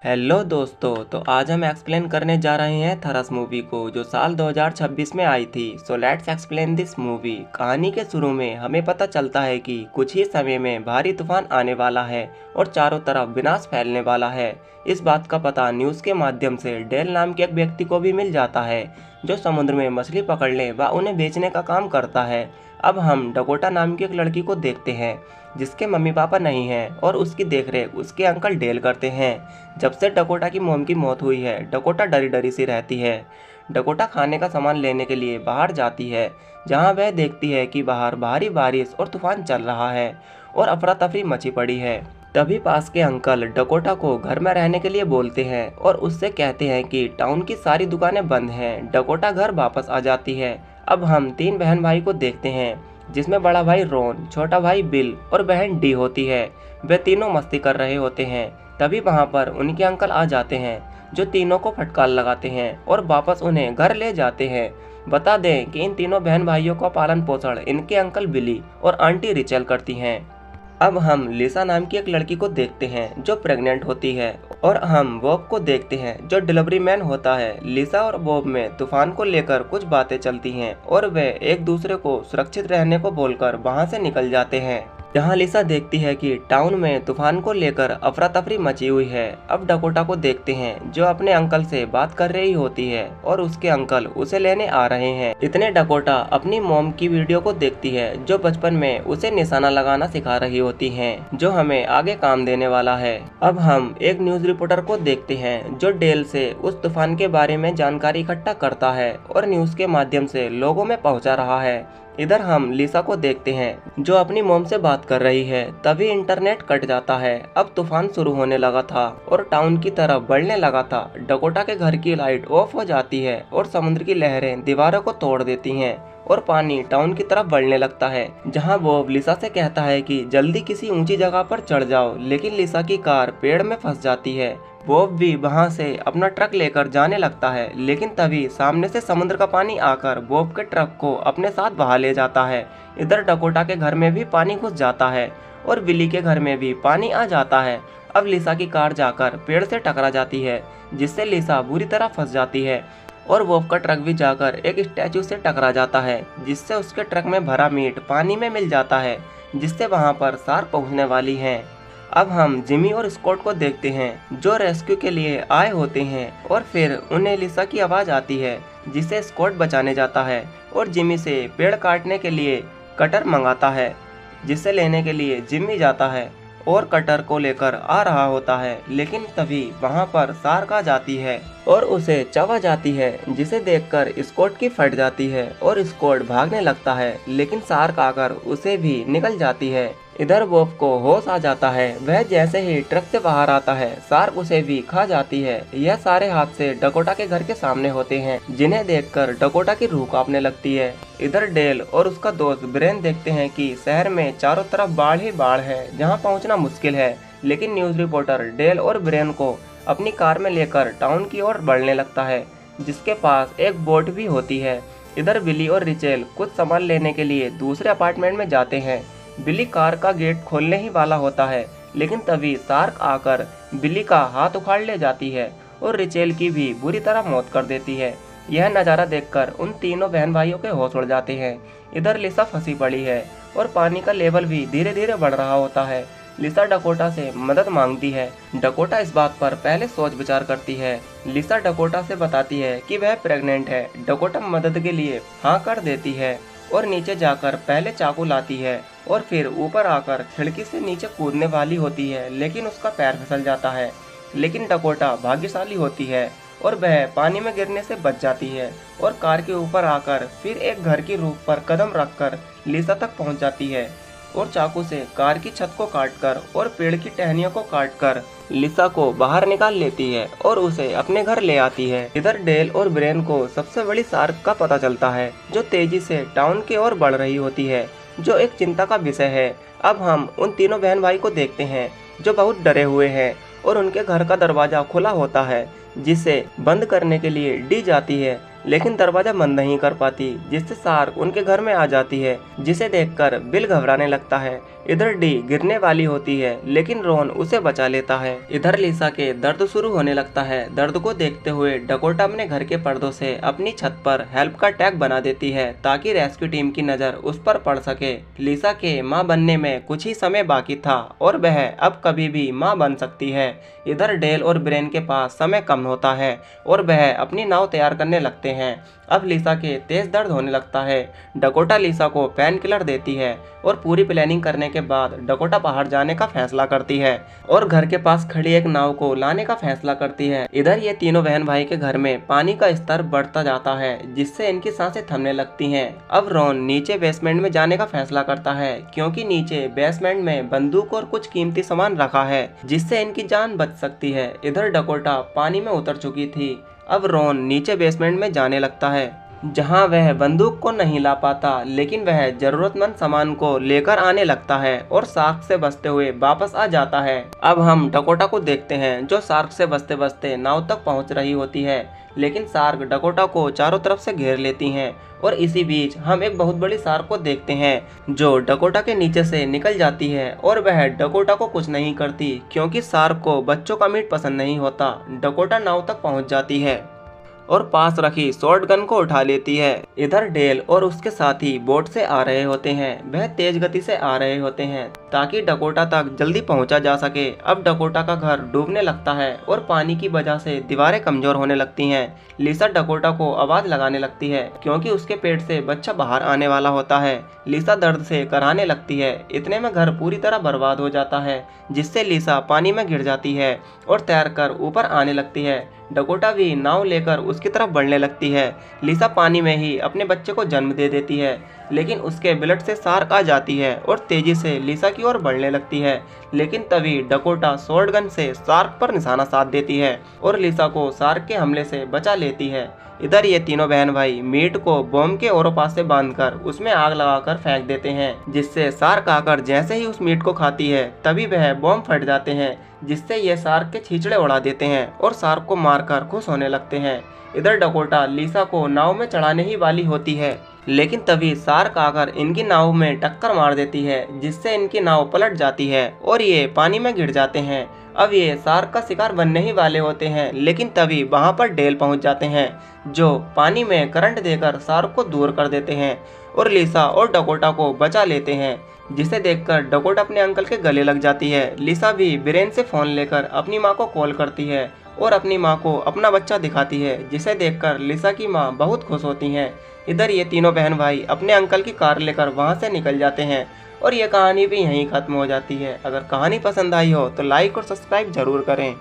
Hello दोस्तों, तो आज हम एक्सप्लेन करने जा रहे हैं थरस मूवी को जो साल 2026 में आई थी। So let's explain this movie. कहानी के शुरू में हमें पता चलता है कि कुछ ही समय में भारी तूफान आने वाला है और चारों तरफ विनाश फैलने वाला है। इस बात का पता न्यूज़ के माध्यम से डेल नाम के एक व्यक्ति को भी मिल जाता है जो समुद्र में मछली पकड़ने व उन्हें बेचने का काम करता है। अब हम डकोटा नाम की एक लड़की को देखते हैं जिसके मम्मी पापा नहीं हैं और उसकी देखरेख उसके अंकल डेल करते हैं। जब से डकोटा की मोम की मौत हुई है, डकोटा डरी डरी सी रहती है। डकोटा खाने का सामान लेने के लिए बाहर जाती है जहां वह देखती है कि बाहर भारी बारिश और तूफान चल रहा है और अफरा तफरी मची पड़ी है। तभी पास के अंकल डकोटा को घर में रहने के लिए बोलते हैं और उससे कहते हैं कि टाउन की सारी दुकानें बंद हैं। डकोटा घर वापस आ जाती है। अब हम तीन बहन भाई को देखते हैं जिसमें बड़ा भाई रॉन, छोटा भाई बिल और बहन डी होती है। वे तीनों मस्ती कर रहे होते हैं। तभी वहां पर उनके अंकल आ जाते हैं जो तीनों को फटकार लगाते हैं और वापस उन्हें घर ले जाते हैं। बता दें कि इन तीनों बहन भाइयों का पालन पोषण इनके अंकल बिली और आंटी रिचल करती हैं। अब हम लिसा नाम की एक लड़की को देखते हैं जो प्रेग्नेंट होती है और हम बॉब को देखते हैं जो डिलीवरी मैन होता है। लिसा और बॉब में तूफान को लेकर कुछ बातें चलती हैं और वे एक दूसरे को सुरक्षित रहने को बोलकर वहां से निकल जाते हैं। जहां लिसा देखती है कि टाउन में तूफान को लेकर अफरा तफरी मची हुई है। अब डकोटा को देखते हैं जो अपने अंकल से बात कर रही होती है और उसके अंकल उसे लेने आ रहे हैं। इतने डकोटा अपनी मॉम की वीडियो को देखती है जो बचपन में उसे निशाना लगाना सिखा रही होती है जो हमें आगे काम देने वाला है। अब हम एक न्यूज रिपोर्टर को देखते हैं जो डेल से उस तूफान के बारे में जानकारी इकट्ठा करता है और न्यूज के माध्यम से लोगों में पहुंचा रहा है। इधर हम लिसा को देखते हैं जो अपनी मॉम से बात कर रही है। तभी इंटरनेट कट जाता है। अब तूफान शुरू होने लगा था और टाउन की तरफ बढ़ने लगा था। डकोटा के घर की लाइट ऑफ हो जाती है और समुद्र की लहरें दीवारों को तोड़ देती हैं और पानी टाउन की तरफ बढ़ने लगता है। जहां बॉब लिसा से कहता है कि जल्दी किसी ऊंची जगह पर चढ़ जाओ, लेकिन लिसा की कार पेड़ में फंस जाती है। बॉब भी वहां से अपना ट्रक लेकर जाने लगता है, लेकिन तभी सामने से समुद्र का पानी आकर बॉब के ट्रक को अपने साथ बहा ले जाता है। इधर डकोटा के घर में भी पानी घुस जाता है और विली के घर में भी पानी आ जाता है। अब लिसा की कार जाकर पेड़ से टकरा जाती है जिससे लिसा बुरी तरह फंस जाती है और बॉब का ट्रक भी जाकर एक स्टैचू से टकरा जाता है जिससे उसके ट्रक में भरा मीट पानी में मिल जाता है जिससे वहां पर शार्क पहुंचने वाली है। अब हम जिमी और स्कॉट को देखते हैं जो रेस्क्यू के लिए आए होते हैं और फिर उन्हें लिसा की आवाज आती है जिसे स्कॉट बचाने जाता है और जिमी से पेड़ काटने के लिए कटर मंगाता है जिसे लेने के लिए जिमी जाता है और कटर को लेकर आ रहा होता है, लेकिन तभी वहां पर शार्क आ जाती है और उसे चबा जाती है जिसे देखकर स्कॉट की फट जाती है और स्कॉट भागने लगता है, लेकिन शार्क आकर उसे भी निकल जाती है। इधर बॉब को होश आ जाता है। वह जैसे ही ट्रक से बाहर आता है शार्क उसे भी खा जाती है। यह सारे हादसे डकोटा के घर के सामने होते हैं जिन्हें देखकर डकोटा की रूह कांपने लगती है। इधर डेल और उसका दोस्त ब्रेन देखते हैं कि शहर में चारों तरफ बाढ़ ही बाढ़ है जहां पहुंचना मुश्किल है, लेकिन न्यूज रिपोर्टर डेल और ब्रेन को अपनी कार में लेकर टाउन की ओर बढ़ने लगता है जिसके पास एक बोट भी होती है। इधर बिली और रिचेल कुछ सामान लेने के लिए दूसरे अपार्टमेंट में जाते हैं। बिली कार का गेट खोलने ही वाला होता है, लेकिन तभी शार्क आकर बिली का हाथ उखाड़ ले जाती है और रिचेल की भी बुरी तरह मौत कर देती है। यह नज़ारा देखकर उन तीनों बहन भाइयों के होश उड़ जाते हैं। इधर लिसा फंसी पड़ी है और पानी का लेवल भी धीरे धीरे बढ़ रहा होता है। लिसा डकोटा से मदद मांगती है। डकोटा इस बात पर पहले सोच विचार करती है। लिसा डकोटा से बताती है कि वह प्रेग्नेंट है। डकोटा मदद के लिए हाँ कर देती है और नीचे जाकर पहले चाकू लाती है और फिर ऊपर आकर खिड़की से नीचे कूदने वाली होती है, लेकिन उसका पैर फिसल जाता है। लेकिन डकोटा भाग्यशाली होती है और वह पानी में गिरने से बच जाती है और कार के ऊपर आकर फिर एक घर की रूफ पर कदम रखकर लिसा तक पहुंच जाती है और चाकू से कार की छत को काटकर और पेड़ की टहनियों को काटकर लिसा को बाहर निकाल लेती है और उसे अपने घर ले आती है। इधर डेल और ब्रेन को सबसे बड़ी शार्क का पता चलता है जो तेजी से टाउन की ओर बढ़ रही होती है, जो एक चिंता का विषय है। अब हम उन तीनों बहन भाई को देखते हैं जो बहुत डरे हुए हैं और उनके घर का दरवाजा खुला होता है जिसे बंद करने के लिए डी जाती है। लेकिन दरवाजा बंद नहीं कर पाती, जिससे शार्क उनके घर में आ जाती है, जिसे देखकर बिल घबराने लगता है। इधर डी गिरने वाली होती है, लेकिन रॉन उसे बचा लेता है। इधर लिसा के दर्द शुरू होने लगता है। दर्द को देखते हुए डकोटा अपने घर के पर्दों से अपनी छत पर हेल्प का टैग बना देती है, ताकि रेस्क्यू टीम की नजर उस पर पड़ सके। लिसा के मां बनने में कुछ ही समय बाकी था और वह अब कभी भी मां बन सकती है। इधर डेल और ब्रेन के पास समय कम होता है और वह अपनी नाव तैयार करने लगते हैं। अब लिसा के तेज दर्द होने लगता है। डकोटा लिसा को पेन किलर देती है और पूरी प्लानिंग करने के बाद डकोटा बाहर जाने का फैसला करती है और घर के पास खड़ी एक नाव को लाने का फैसला करती है। इधर ये तीनों बहन भाई के घर में पानी का स्तर बढ़ता जाता है, जिससे इनकी सांसें थमने लगती हैं। अब रॉन नीचे बेसमेंट में जाने का फैसला करता है, क्योंकि नीचे बेसमेंट में बंदूक और कुछ कीमती सामान रखा है, जिससे इनकी जान बच सकती है। इधर डकोटा पानी में उतर चुकी थी। अब रॉन नीचे बेसमेंट में जाने लगता है, जहां वह बंदूक को नहीं ला पाता, लेकिन वह जरूरतमंद सामान को लेकर आने लगता है और शार्क से बचते हुए वापस आ जाता है। अब हम डकोटा को देखते हैं, जो शार्क से बचते बचते नाव तक पहुंच रही होती है, लेकिन शार्क डकोटा को चारों तरफ से घेर लेती हैं। और इसी बीच हम एक बहुत बड़ी शार्क को देखते हैं, जो डकोटा के नीचे से निकल जाती है और वह डकोटा को कुछ नहीं करती, क्योंकि शार्क को बच्चों का मीट पसंद नहीं होता। डकोटा नाव तक पहुंच जाती है और पास रखी शॉर्ट गन को उठा लेती है। इधर डेल और उसके साथी बोट से आ रहे होते हैं। वह तेज गति से आ रहे होते हैं, ताकि डकोटा तक जल्दी पहुंचा जा सके। अब डकोटा का घर डूबने लगता है और पानी की वजह से दीवारें कमजोर होने लगती हैं। लिसा डकोटा को आवाज लगाने लगती है, क्योंकि उसके पेट से बच्चा बाहर आने वाला होता है। लिसा दर्द से कराहने लगती है। इतने में घर पूरी तरह बर्बाद हो जाता है, जिससे लिसा पानी में गिर जाती है और तैरकर ऊपर आने लगती है। डकोटा भी नाव लेकर उसकी तरफ बढ़ने लगती है। लिसा पानी में ही अपने बच्चे को जन्म दे देती है, लेकिन उसके ब्लड से शार्क आ जाती है और तेजी से लिसा की ओर बढ़ने लगती है। लेकिन तभी डकोटा शॉर्ट गन से शार्क पर निशाना साध देती है और लिसा को शार्क के हमले से बचा लेती है। इधर ये तीनों बहन भाई मीट को बॉम्ब के ओरों पास से बांधकर उसमें आग लगाकर फेंक देते हैं, जिससे शार्क आकर जैसे ही उस मीट को खाती है, तभी वह बॉम्ब फट जाते हैं, जिससे ये शार्क के छींचड़े उड़ा देते हैं और शार्क को मारकर खुश होने लगते हैं। इधर डकोटा लिसा को नाव में चढ़ाने ही वाली होती है, लेकिन तभी शार्क आकर इनकी नाव में टक्कर मार देती है, जिससे इनकी नाव पलट जाती है और ये पानी में गिर जाते हैं। अब ये शार्क का शिकार बनने ही वाले होते हैं, लेकिन तभी वहां पर डेल पहुंच जाते हैं, जो पानी में करंट देकर शार्क को दूर कर देते हैं और लिसा और डकोटा को बचा लेते हैं, जिसे देखकर डकोटा अपने अंकल के गले लग जाती है। लिसा भी ब्रेन से फोन लेकर अपनी माँ को कॉल करती है और अपनी माँ को अपना बच्चा दिखाती है, जिसे देखकर लिसा की माँ बहुत खुश होती हैं। इधर ये तीनों बहन भाई अपने अंकल की कार लेकर वहाँ से निकल जाते हैं और ये कहानी भी यहीं खत्म हो जाती है। अगर कहानी पसंद आई हो तो लाइक और सब्सक्राइब जरूर करें।